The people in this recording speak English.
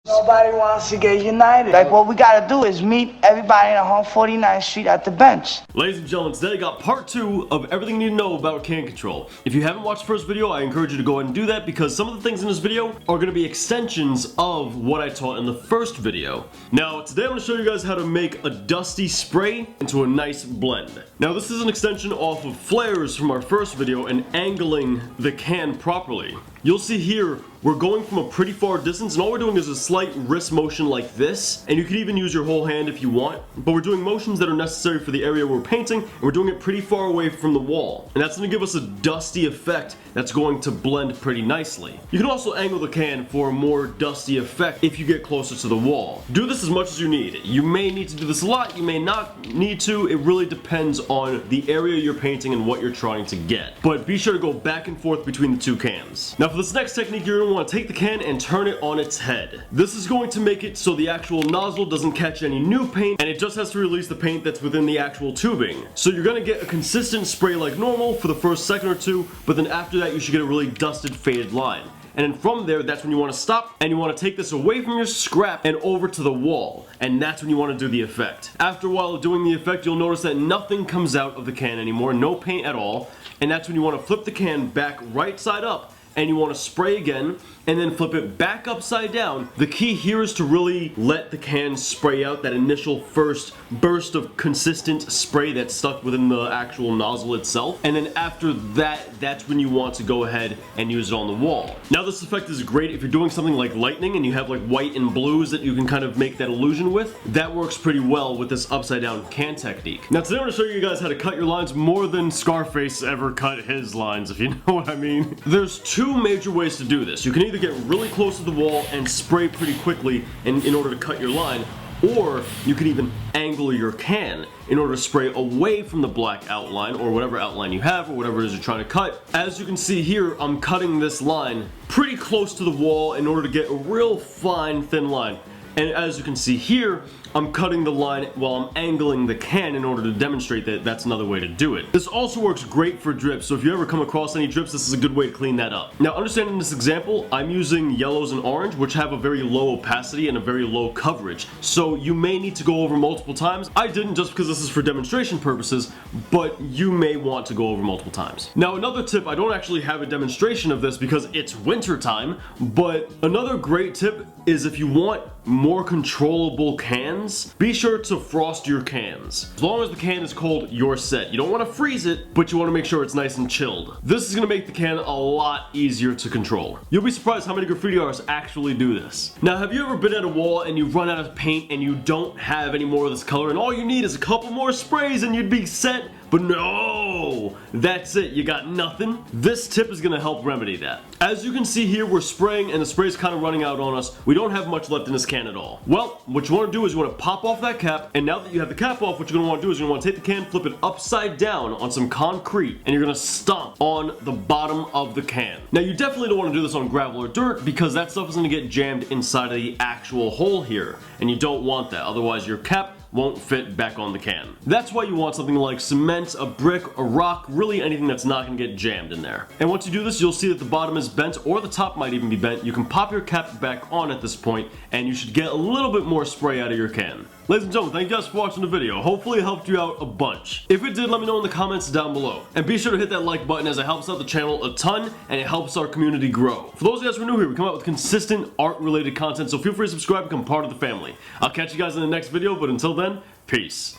Nobody wants to get united. Like, what we gotta do is meet everybody in 149th Street at the bench. Ladies and gentlemen, today I got part 2 of everything you need to know about can control. If you haven't watched the first video, I encourage you to go ahead and do that because some of the things in this video are going to be extensions of what I taught in the first video. Now, today I'm going to show you guys how to make a dusty spray into a nice blend. Now, this is an extension off of flares from our first video and angling the can properly. You'll see here, we're going from a pretty far distance and all we're doing is a slight wrist motion like this, and you can even use your whole hand if you want, but we're doing motions that are necessary for the area we're painting, and we're doing it pretty far away from the wall. And that's going to give us a dusty effect that's going to blend pretty nicely. You can also angle the can for a more dusty effect if you get closer to the wall. Do this as much as you need. You may need to do this a lot, you may not need to. It really depends on the area you're painting and what you're trying to get. But be sure to go back and forth between the two cans. Now for this next technique, you're going to want to take the can and turn it on its head. This is going to make it so the actual nozzle doesn't catch any new paint and it just has to release the paint that's within the actual tubing. So you're going to get a consistent spray like normal for the first second or two, but then after that you should get a really dusted, faded line. And then from there, that's when you want to stop and you want to take this away from your scrap and over to the wall. And that's when you want to do the effect. After a while of doing the effect, you'll notice that nothing comes out of the can anymore, no paint at all. And that's when you want to flip the can back right side up and you want to spray again and then flip it back upside down. The key here is to really let the can spray out that initial first burst of consistent spray that's stuck within the actual nozzle itself. And then after that, that's when you want to go ahead and use it on the wall. Now this effect is great if you're doing something like lightning and you have like white and blues that you can kind of make that illusion with. That works pretty well with this upside down can technique. Now today I'm going to show you guys how to cut your lines more than Scarface ever cut his lines, if you know what I mean. There's two major ways to do this. You can either get really close to the wall and spray pretty quickly in order to cut your line, or you can even angle your can in order to spray away from the black outline or whatever outline you have or whatever it is you're trying to cut. As you can see here, I'm cutting this line pretty close to the wall in order to get a real fine, thin line. And as you can see here, I'm cutting the line while I'm angling the can in order to demonstrate that that's another way to do it. This also works great for drips, so if you ever come across any drips, this is a good way to clean that up. Now understand in this example, I'm using yellows and orange, which have a very low opacity and a very low coverage, so you may need to go over multiple times. I didn't just because this is for demonstration purposes, but you may want to go over multiple times. Now another tip, I don't actually have a demonstration of this because it's winter time, but another great tip is if you want more controllable cans, be sure to frost your cans. As long as the can is cold, you're set. You don't want to freeze it, but you want to make sure it's nice and chilled. This is going to make the can a lot easier to control. You'll be surprised how many graffiti artists actually do this. Now, have you ever been at a wall and you've run out of paint and you don't have any more of this color and all you need is a couple more sprays and you'd be set? But no, that's it, you got nothing. This tip is gonna help remedy that. As you can see here, we're spraying and the spray is kind of running out on us. We don't have much left in this can at all. Well, what you wanna do is you wanna pop off that cap, and now that you have the cap off, what you're gonna wanna do is you're gonna wanna take the can, flip it upside down on some concrete, and you're gonna stomp on the bottom of the can. Now you definitely don't wanna do this on gravel or dirt because that stuff is gonna get jammed inside of the actual hole here, and you don't want that, otherwise your cap won't fit back on the can. That's why you want something like cement, a brick, a rock, really anything that's not going to get jammed in there. And once you do this, you'll see that the bottom is bent, or the top might even be bent. You can pop your cap back on at this point, and you should get a little bit more spray out of your can. Ladies and gentlemen, thank you guys for watching the video. Hopefully it helped you out a bunch. If it did, let me know in the comments down below. And be sure to hit that like button as it helps out the channel a ton and it helps our community grow. For those of you guys who are new here, we come out with consistent art-related content, so feel free to subscribe and become part of the family. I'll catch you guys in the next video, but until then, peace.